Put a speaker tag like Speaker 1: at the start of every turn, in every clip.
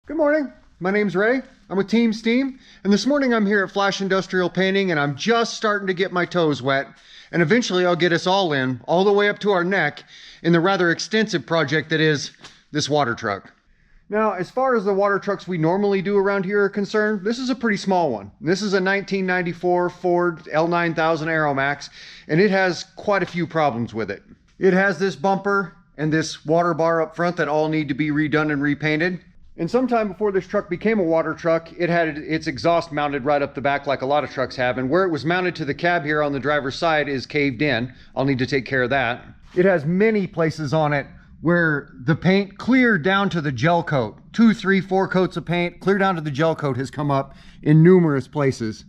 Speaker 1: Good morning, my name's Ray. I'm with Team S.T.E.A.M. and this morning I'm here at Flash Industrial Painting and I'm just starting to get my toes wet, and eventually I'll get us all in, all the way up to our neck, in the rather extensive project that is this water truck. Now, as far as the water trucks we normally do around here are concerned, this is a pretty small one. This is a 1994 Ford L9000 Aero Max, and it has quite a few problems with it. It has this bumper and this water bar up front that all need to be redone and repainted. And sometime before this truck became a water truck, it had its exhaust mounted right up the back like a lot of trucks have, and where it was mounted to the cab here on the driver's side is caved in. I'll need to take care of that. It has many places on it where the paint clear down to the gel coat. 2, 3, 4 coats of paint clear down to the gel coat has come up in numerous places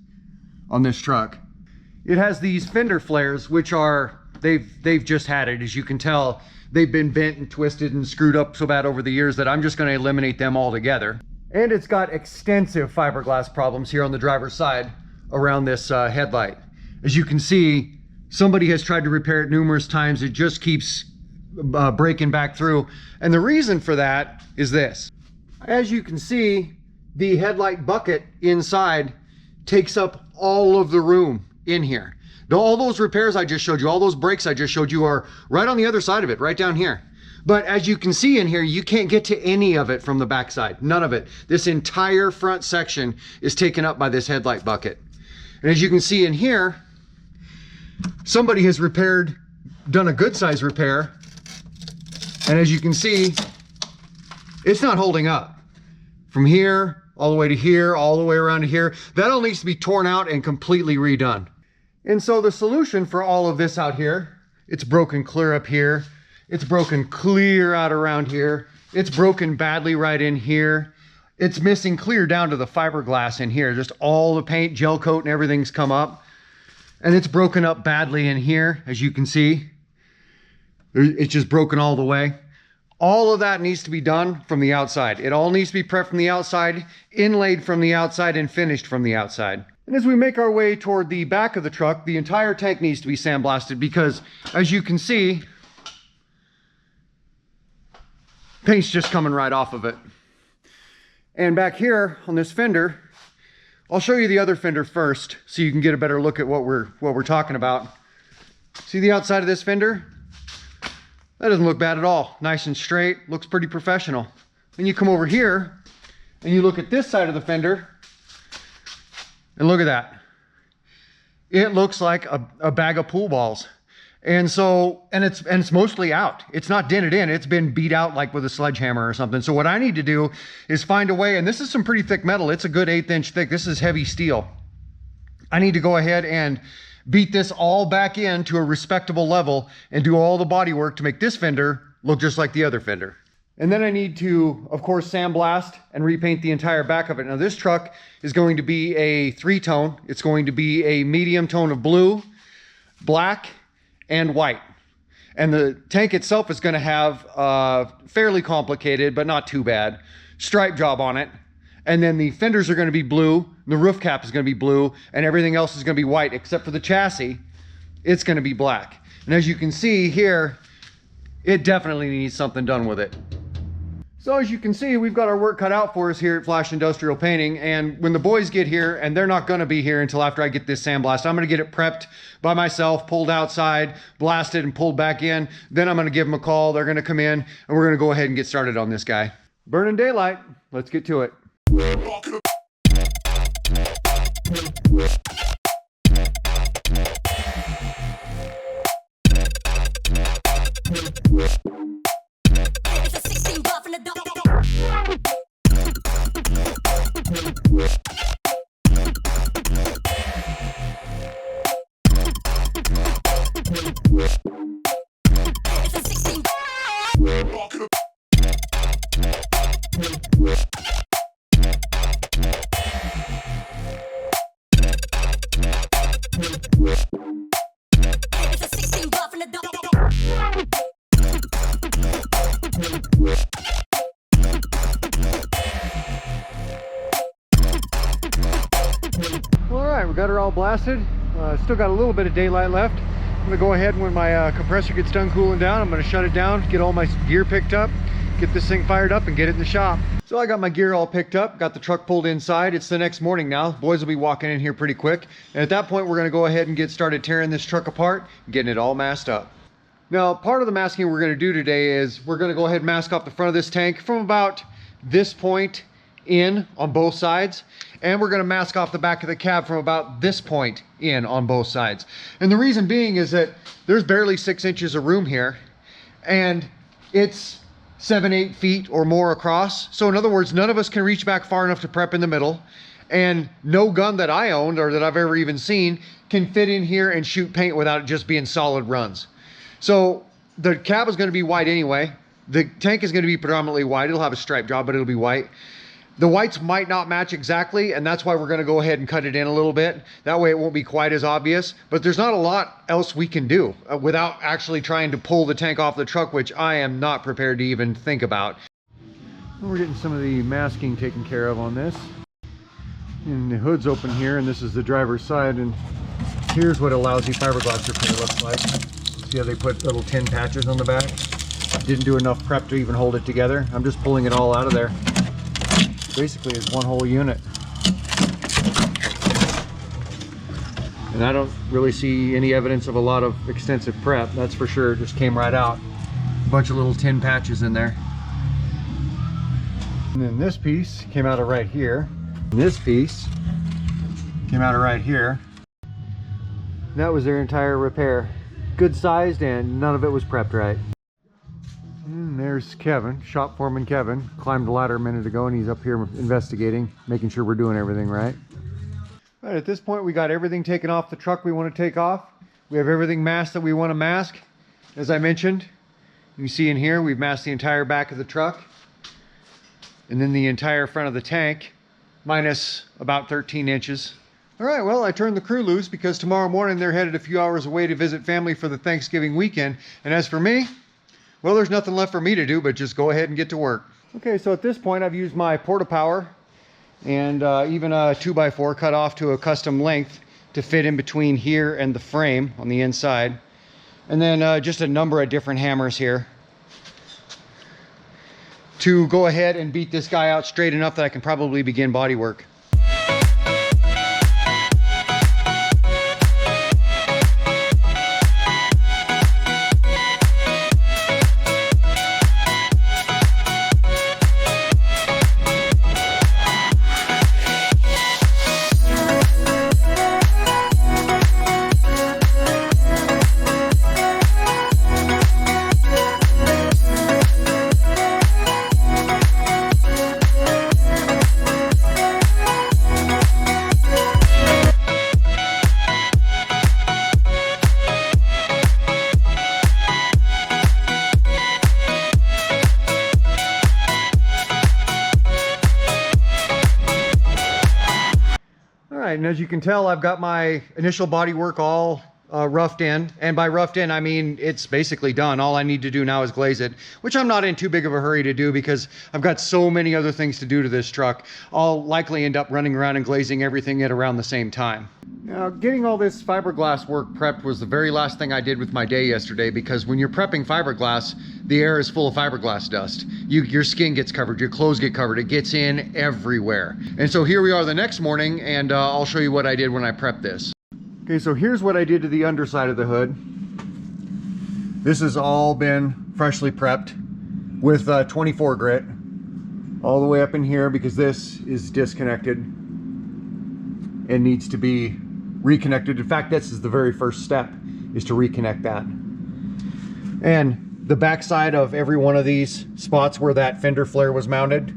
Speaker 1: on this truck. It has these fender flares, which are, they've just had it. As you can tell, they've been bent and twisted and screwed up so bad over the years that I'm just going to eliminate them altogether. And it's got extensive fiberglass problems here on the driver's side around this headlight. As you can see, somebody has tried to repair it numerous times. It just keeps breaking back through. And the reason for that is this. As you can see, the headlight bucket inside takes up all of the room in here. All those repairs I just showed you, all those breaks I just showed you are right on the other side of it, right down here. But as you can see in here, you can't get to any of it from the backside, none of it. This entire front section is taken up by this headlight bucket. And as you can see in here, somebody has done a good size repair. And as you can see, it's not holding up. From here, all the way to here, all the way around to here, that all needs to be torn out and completely redone. And so the solution for all of this out here, it's broken clear up here, it's broken clear out around here, it's broken badly right in here, it's missing clear down to the fiberglass in here, just all the paint, gel coat and everything's come up, and it's broken up badly in here, as you can see. It's just broken all the way. All of that needs to be done from the outside. It all needs to be prepped from the outside, inlaid from the outside, and finished from the outside. And as we make our way toward the back of the truck, the entire tank needs to be sandblasted because, as you can see, paint's just coming right off of it. And back here on this fender, I'll show you the other fender first so you can get a better look at what we're talking about. See the outside of this fender? That doesn't look bad at all. Nice and straight, looks pretty professional. Then you come over here and you look at this side of the fender, and look at that. It looks like a bag of pool balls. And so, and it's mostly out. It's not dented in, it's been beat out like with a sledgehammer or something. So what I need to do is find a way, and this is some pretty thick metal. It's a good 1/8 inch thick. This is heavy steel. I need to go ahead and beat this all back in to a respectable level and do all the body work to make this fender look just like the other fender. And then I need to, of course, sandblast and repaint the entire back of it. Now this truck is going to be a 3-tone. It's going to be a medium tone of blue, black, and white. And the tank itself is going to have a fairly complicated, but not too bad, stripe job on it. And then the fenders are going to be blue, the roof cap is going to be blue, and everything else is going to be white, except for the chassis. It's going to be black. And as you can see here, it definitely needs something done with it. So as you can see, we've got our work cut out for us here at Flash Industrial Painting, and when the boys get here, and they're not going to be here until after I get this sandblast, I'm going to get it prepped by myself, pulled outside, blasted, and pulled back in. Then I'm going to give them a call. They're going to come in, and we're going to go ahead and get started on this guy. Burning daylight. Let's get to it. Alright, we got her all blasted. Still got a little bit of daylight left. I'm gonna go ahead, when my compressor gets done cooling down, I'm gonna shut it down, get all my gear picked up, get this thing fired up and get it in the shop. So I got my gear all picked up, got the truck pulled inside. It's the next morning now. Boys will be walking in here pretty quick. And at that point, we're gonna go ahead and get started tearing this truck apart, getting it all masked up. Now, part of the masking we're gonna do today is we're gonna go ahead and mask off the front of this tank from about this point in on both sides. And we're gonna mask off the back of the cab from about this point in on both sides. And the reason being is that there's barely 6 inches of room here, and it's 7-8 feet or more across. So in other words, none of us can reach back far enough to prep in the middle, and no gun that I owned or that I've ever even seen can fit in here and shoot paint without it just being solid runs. So the cab is going to be white anyway. The tank is going to be predominantly white. It'll have a stripe job, but it'll be white. The whites might not match exactly, and that's why we're going to go ahead and cut it in a little bit. That way it won't be quite as obvious, but there's not a lot else we can do without actually trying to pull the tank off the truck, which I am not prepared to even think about. We're getting some of the masking taken care of on this. And the hood's open here, and this is the driver's side, and here's what a lousy fiberglass repair looks like. See how they put little tin patches on the back? Didn't do enough prep to even hold it together. I'm just pulling it all out of there. Basically is one whole unit. And I don't really see any evidence of a lot of extensive prep, that's for sure. It just came right out. A bunch of little tin patches in there. And then this piece came out of right here. And this piece came out of right here. And that was their entire repair. Good sized, and none of it was prepped right. And there's Kevin, shop foreman Kevin. Climbed the ladder a minute ago, and he's up here investigating, making sure we're doing everything right. All right, at this point we got everything taken off the truck we want to take off. We have everything masked that we want to mask. As I mentioned, you can see in here we've masked the entire back of the truck, and then the entire front of the tank, minus about 13 inches. All right, well, I turned the crew loose because tomorrow morning they're headed a few hours away to visit family for the Thanksgiving weekend. And as for me, well, there's nothing left for me to do but just go ahead and get to work. Okay, so at this point I've used my Porta-Power and even a 2x4 cut off to a custom length to fit in between here and the frame on the inside. And then just a number of different hammers here to go ahead and beat this guy out straight enough that I can probably begin body work. And as you can tell, I've got my initial body work all roughed in, and by roughed in I mean it's basically done. All I need to do now is glaze it, which I'm not in too big of a hurry to do because I've got so many other things to do to this truck. I'll likely end up running around and glazing everything at around the same time. Now, getting all this fiberglass work prepped was the very last thing I did with my day yesterday, because when you're prepping fiberglass, the air is full of fiberglass dust. Your skin gets covered, your clothes get covered, it gets in everywhere. And so here we are the next morning, and I'll show you what I did when I prepped this. Okay, so here's what I did to the underside of the hood. This has all been freshly prepped with 24 grit all the way up in here, because this is disconnected and needs to be reconnected. In fact, this is the very first step, is to reconnect that. And the backside of every one of these spots where that fender flare was mounted,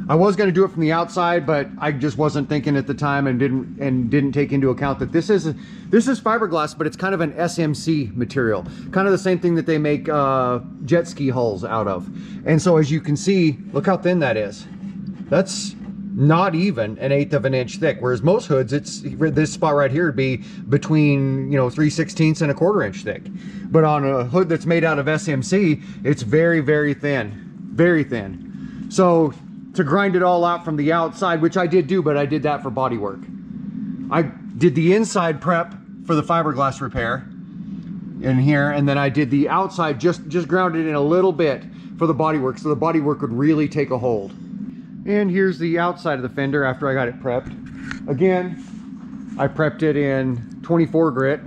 Speaker 1: I was going to do it from the outside, but I just wasn't thinking at the time and didn't take into account that this is fiberglass, but it's kind of an SMC material, kind of the same thing that they make jet ski hulls out of. And so as you can see, look how thin that is. That's not even 1/8 of an inch thick, whereas most hoods, it's this spot right here would be between 3/16 and 1/4 inch thick. But on a hood that's made out of SMC, it's very, very thin, very thin. So to grind it all out from the outside, which I did do, but I did that for body work. I did the inside prep for the fiberglass repair in here, and then I did the outside, just ground it in a little bit for the bodywork, so the bodywork would really take a hold. And here's the outside of the fender after I got it prepped. Again, I prepped it in 24 grit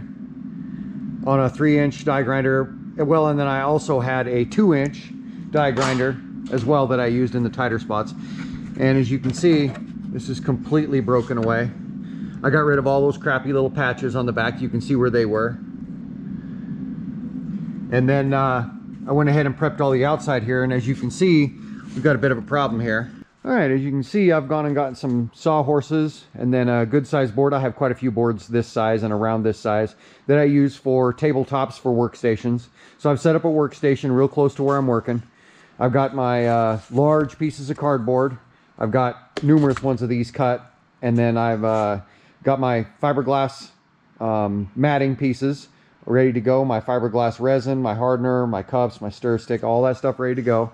Speaker 1: on a 3-inch die grinder. Well, and then I also had a 2-inch die grinder as well that I used in the tighter spots. And as you can see, this is completely broken away. I got rid of all those crappy little patches on the back. You can see where they were. And then I went ahead and prepped all the outside here, and as you can see, we've got a bit of a problem here. All right, as you can see, I've gone and gotten some sawhorses and then a good size board. I have quite a few boards this size and around this size that I use for tabletops for workstations. So I've set up a workstation real close to where I'm working. I've got my large pieces of cardboard. I've got numerous ones of these cut, and then I've got my fiberglass matting pieces ready to go, my fiberglass resin, my hardener, my cups, my stir stick, all that stuff ready to go.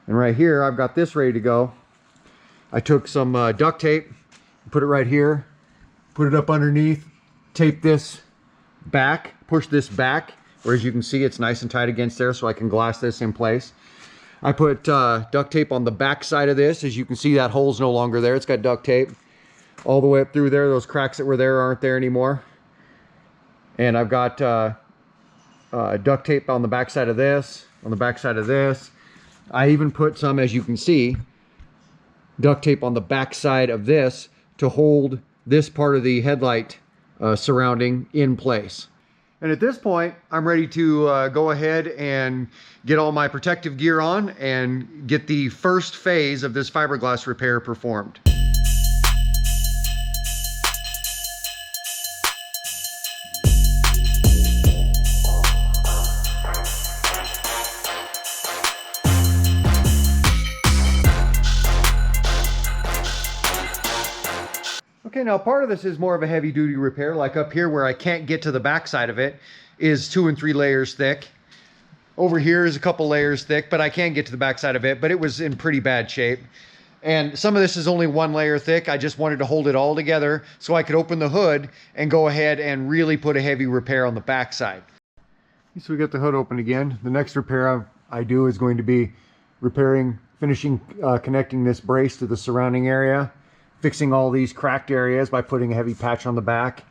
Speaker 1: And right here, I've got this ready to go. I took some duct tape, put it right here, put it up underneath, tape this back, push this back, where as you can see, it's nice and tight against there, so I can glass this in place. I put duct tape on the back side of this. As you can see, that hole's no longer there. It's got duct tape all the way up through there. Those cracks that were there aren't there anymore. And I've got duct tape on the back side of this, on the back side of this. I even put some, as you can see, duct tape on the back side of this to hold this part of the headlight surrounding in place. And at this point, I'm ready to go ahead and get all my protective gear on and get the first phase of this fiberglass repair performed. Okay, now part of this is more of a heavy duty repair, like up here where I can't get to the back side of it is 2 and 3 layers thick. Over here is a couple layers thick, but I can get to the back side of it, but it was in pretty bad shape. And some of this is only 1 layer thick. I just wanted to hold it all together so I could open the hood and go ahead and really put a heavy repair on the back side. So we got the hood open again. The next repair I do is going to be finishing connecting this brace to the surrounding area, fixing all these cracked areas by putting a heavy patch on the back.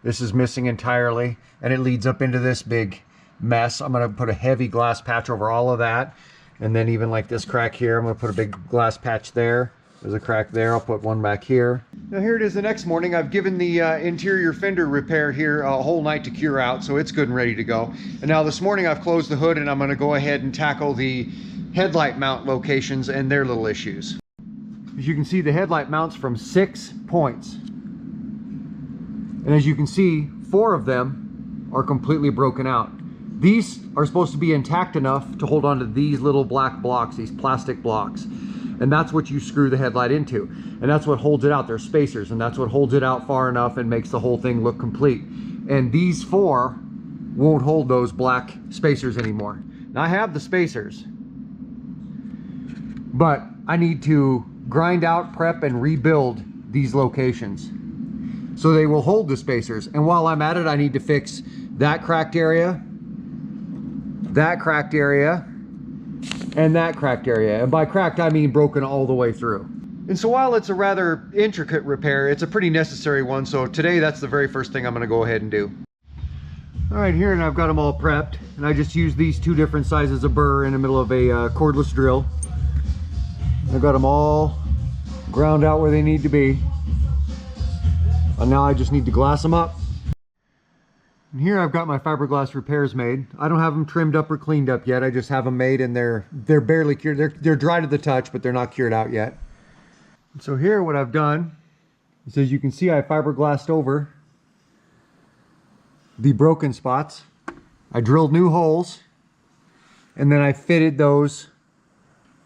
Speaker 1: This is missing entirely, and it leads up into this big mess. I'm going to put a heavy glass patch over all of that, and then even like this crack here, I'm going to put a big glass patch there. There's a crack there. I'll put one back here. Now here it is the next morning. I've given the interior fender repair here a whole night to cure out, so it's good and ready to go. And now this morning I've closed the hood, and I'm going to go ahead and tackle the headlight mount locations and their little issues. As you can see, the headlight mounts from 6 points. And as you can see, 4 of them are completely broken out. These are supposed to be intact enough to hold onto these little black blocks, these plastic blocks. And that's what you screw the headlight into. And that's what holds it out. They're spacers, and that's what holds it out far enough and makes the whole thing look complete. And these 4 won't hold those black spacers anymore. Now I have the spacers, but I need to grind out, prep, and rebuild these locations so they will hold the spacers. And while I'm at it, I need to fix that cracked area, that cracked area, and that cracked area. And by cracked, I mean broken all the way through. And so while it's a rather intricate repair, it's a pretty necessary one. So today, that's the very first thing I'm going to go ahead and do. All right, here, and I've got them all prepped, and I just used these 2 different sizes of burr in the middle of a cordless drill. I've got them all ground out where they need to be. And now I just need to glass them up. And here I've got my fiberglass repairs made. I don't have them trimmed up or cleaned up yet. I just have them made, and they're barely cured. They're dry to the touch, but they're not cured out yet. And so here what I've done is, as you can see, I fiberglassed over the broken spots. I drilled new holes, and then I fitted those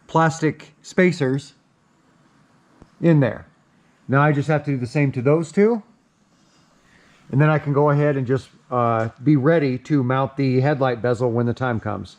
Speaker 1: plastic spacers in there. Now I just have to do the same to those 2, and then I can go ahead and just be ready to mount the headlight bezel when the time comes.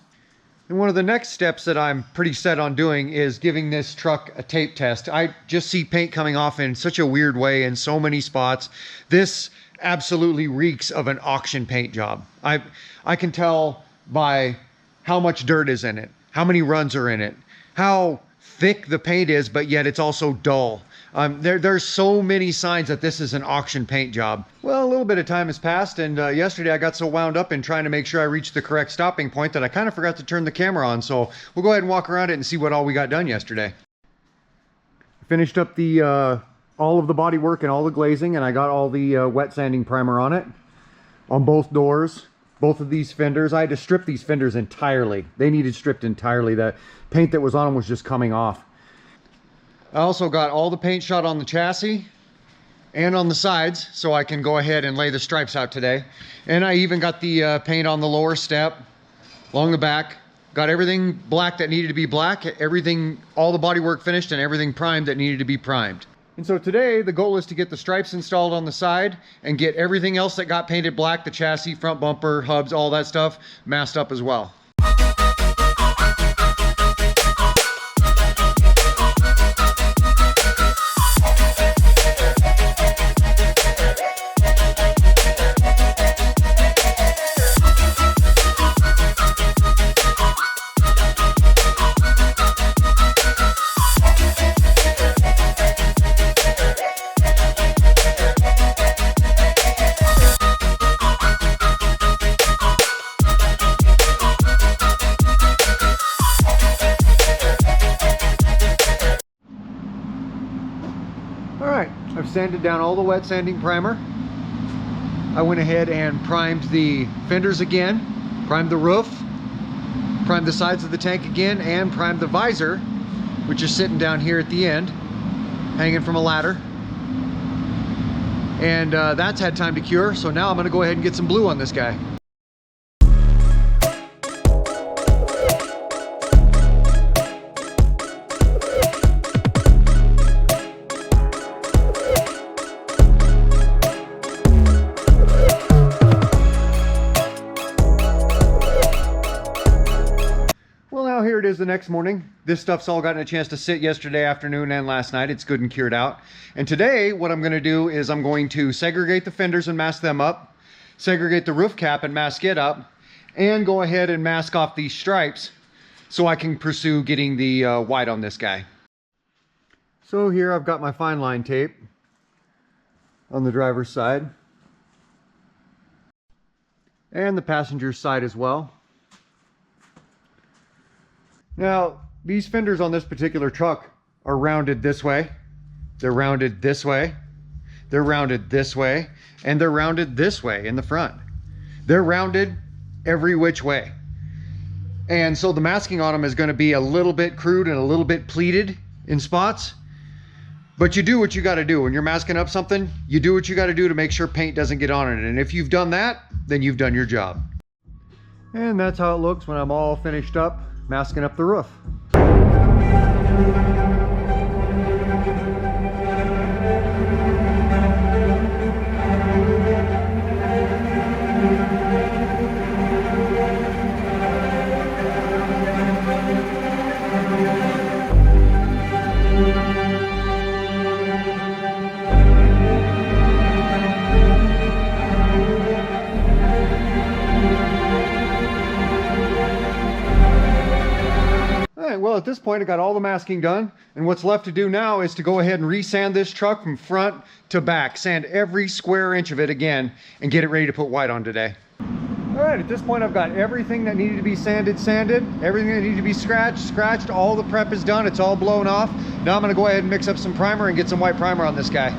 Speaker 1: And one of the next steps that I'm pretty set on doing is giving this truck a tape test. I just see paint coming off in such a weird way in so many spots. This absolutely reeks of an auction paint job. I can tell by how much dirt is in it. how many runs are in it, how thick the paint is, but yet it's also dull. There's so many signs that this is an auction paint job. Well, a little bit of time has passed, and yesterday I got so wound up in trying to make sure I reached the correct stopping point that I kind of forgot to turn the camera on. So we'll go ahead and walk around it and see what all we got done yesterday. Finished up the all of the body work and all the glazing, and I got all the wet sanding primer on it, on both doors, both of these fenders. I had to strip these fenders entirely. They needed stripped entirely. The paint that was on them was just coming off. I also got all the paint shot on the chassis and on the sides, so I can go ahead and lay the stripes out today. And I even got the paint on the lower step, along the back. Got everything black that needed to be black, everything, all the bodywork finished, and everything primed that needed to be primed. And so today, the goal is to get the stripes installed on the side and get everything else that got painted black, the chassis, front bumper, hubs, all that stuff, masked up as well. I've sanded down all the wet sanding primer. I went ahead and primed the fenders again, primed the roof, primed the sides of the tank again, and primed the visor, which is sitting down here at the end, hanging from a ladder. And that's had time to cure, so now I'm going to go ahead and get some blue on this guy. Here it is the next morning. This stuff's all gotten a chance to sit yesterday afternoon and last night. It's good and cured out. And today what I'm going to do is I'm going to segregate the fenders and mask them up, segregate the roof cap and mask it up, and go ahead and mask off these stripes so I can pursue getting the white on this guy. So here I've got my fine line tape on the driver's side and the passenger's side as well. Now, these fenders on this particular truck are rounded this way, they're rounded this way, they're rounded this way, and they're rounded this way in the front. They're rounded every which way. And so the masking on them is going to be a little bit crude and a little bit pleated in spots. But you do what you got to do. When you're masking up something, you do what you got to do to make sure paint doesn't get on it. And if you've done that, then you've done your job. And that's how it looks when I'm all finished up masking up the roof. Well, at this point I got all the masking done, and what's left to do now is to go ahead and resand this truck from front to back, sand every square inch of it again, and get it ready to put white on today. All right, at this point I've got everything that needed to be sanded, everything that needed to be scratched, all the prep is done, it's all blown off. Now I'm gonna go ahead and mix up some primer and get some white primer on this guy.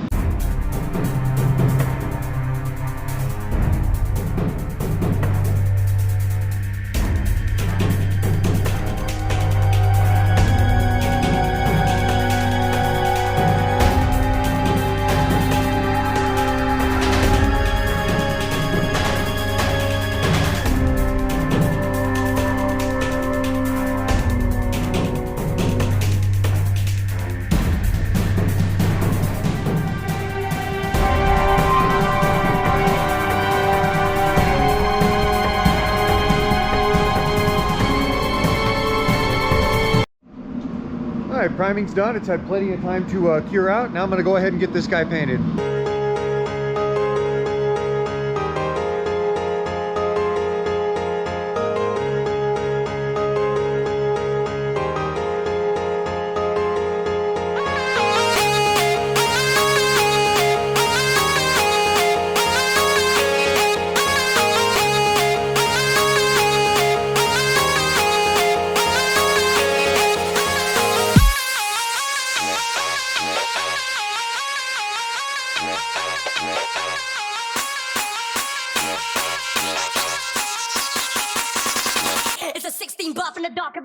Speaker 1: Alright, priming's done. It's had plenty of time to cure out. Now I'm going to go ahead and get this guy painted.
Speaker 2: It's a 16 buff in the dark.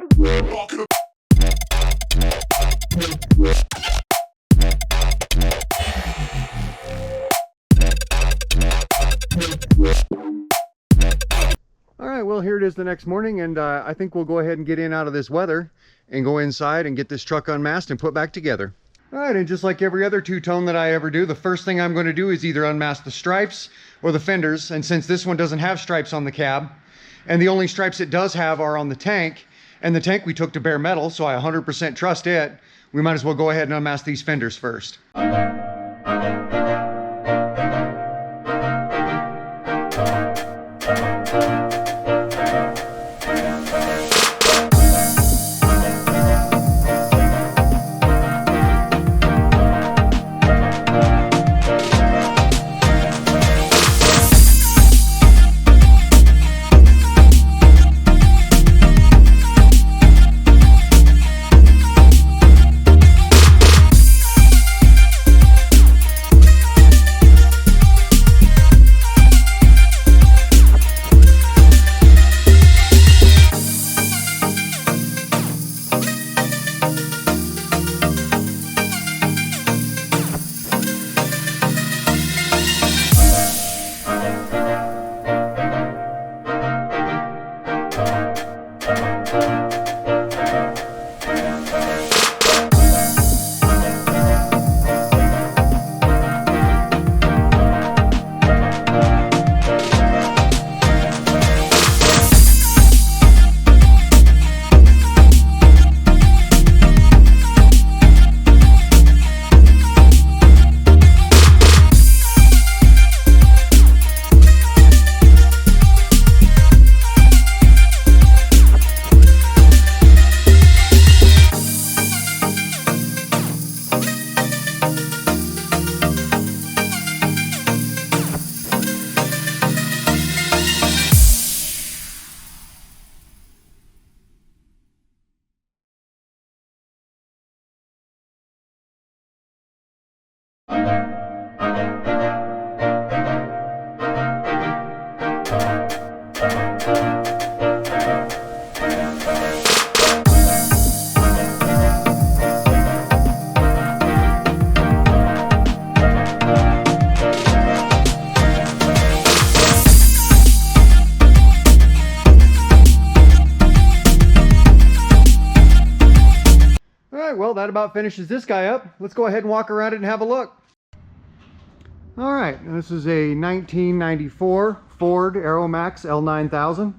Speaker 1: All right, well, here it is the next morning, and I think we'll go ahead and get in out of this weather and go inside and get this truck unmasked and put back together. All right, and just like every other two-tone that I ever do, the first thing I'm going to do is either unmask the stripes or the fenders. And since this one doesn't have stripes on the cab, and the only stripes it does have are on the tank, and the tank we took to bare metal, so I 100% trust it, we might as well go ahead and unmask these fenders first. Well, that about finishes this guy up. Let's go ahead and walk around it and have a look. All right, this is a 1994 Ford Aero Max L9000.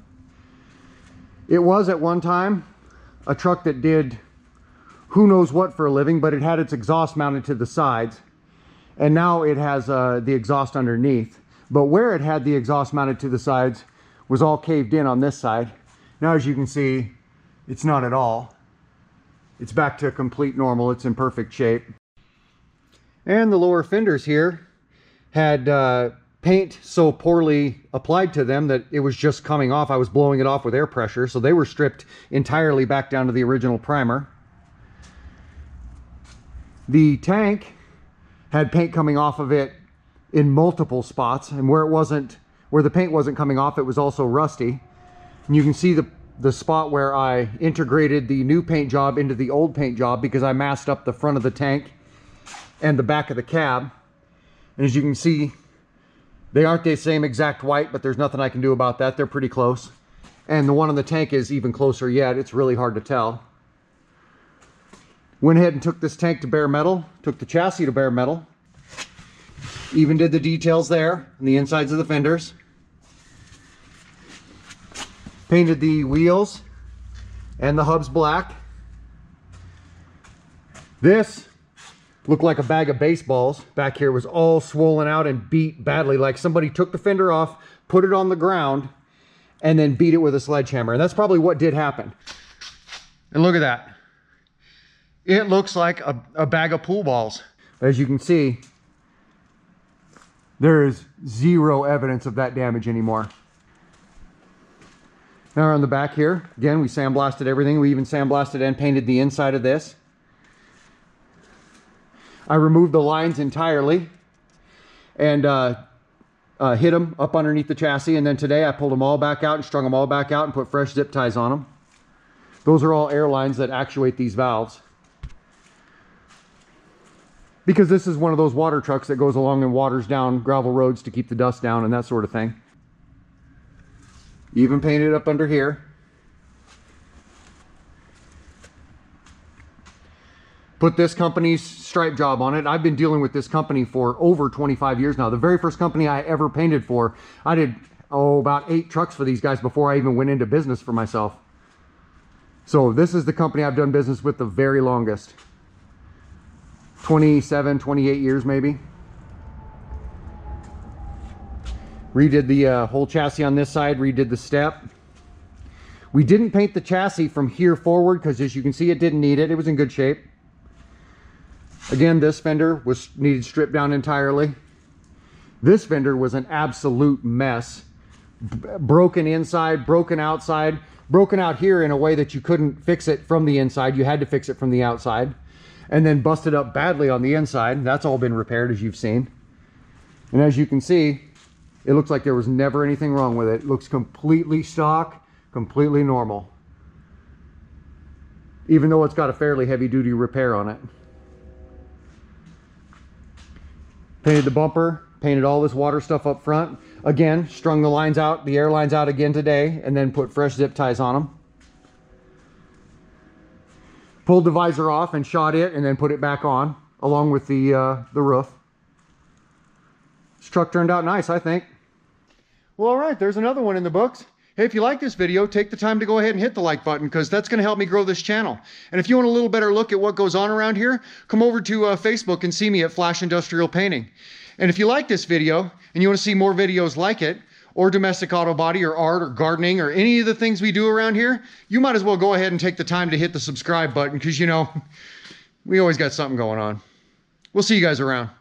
Speaker 1: It was at one time a truck that did who knows what for a living, but it had its exhaust mounted to the sides, and now it has the exhaust underneath. But where it had the exhaust mounted to the sides was all caved in on this side. Now, as you can see, it's not at all. It's back to complete normal. It's in perfect shape. And the lower fenders here had paint so poorly applied to them that it was just coming off. I was blowing it off with air pressure, so they were stripped entirely back down to the original primer. The tank had paint coming off of it in multiple spots, and where the paint wasn't coming off, it was also rusty. And you can see the spot where I integrated the new paint job into the old paint job because I masked up the front of the tank and the back of the cab. And as you can see, they aren't the same exact white, but there's nothing I can do about that. They're pretty close. And the one on the tank is even closer yet. It's really hard to tell. Went ahead and took this tank to bare metal, took the chassis to bare metal, even did the details there on the insides of the fenders. Painted the wheels and the hubs black. This looked like a bag of baseballs. Back here was all swollen out and beat badly, like somebody took the fender off, put it on the ground, and then beat it with a sledgehammer. And that's probably what did happen. And look at that. It looks like a bag of pool balls. As you can see, there is zero evidence of that damage anymore. Now on the back here, again, we sandblasted everything. We even sandblasted and painted the inside of this. I removed the lines entirely and hid them up underneath the chassis. And then today I pulled them all back out and strung them all back out and put fresh zip ties on them. Those are all air lines that actuate these valves. Because this is one of those water trucks that goes along and waters down gravel roads to keep the dust down and that sort of thing. Even painted up under here. Put this company's stripe job on it. I've been dealing with this company for over 25 years now. The very first company I ever painted for, I did, about 8 trucks for these guys before I even went into business for myself. So this is the company I've done business with the very longest. 27, 28 years maybe. Redid the whole chassis on this side, redid the step. We didn't paint the chassis from here forward because as you can see it didn't need it. It was in good shape. Again, this fender needed stripped down entirely. This fender was an absolute mess. Broken inside, broken outside, broken out here in a way that you couldn't fix it from the inside. You had to fix it from the outside. And then busted up badly on the inside. That's all been repaired, as you've seen. And as you can see, it looks like there was never anything wrong with it. It looks completely stock, completely normal. Even though it's got a fairly heavy-duty repair on it. Painted the bumper, painted all this water stuff up front. Again, strung the lines out, the air lines out again today, and then put fresh zip ties on them. Pulled the visor off and shot it and then put it back on along with the roof. This truck turned out nice, I think. Well, all right, there's another one in the books. Hey, if you like this video, take the time to go ahead and hit the like button because that's going to help me grow this channel. And if you want a little better look at what goes on around here, come over to Facebook and see me at Flash Industrial Painting. And if you like this video and you want to see more videos like it, or domestic auto body or art or gardening or any of the things we do around here, you might as well go ahead and take the time to hit the subscribe button because, you know, we always got something going on. We'll see you guys around.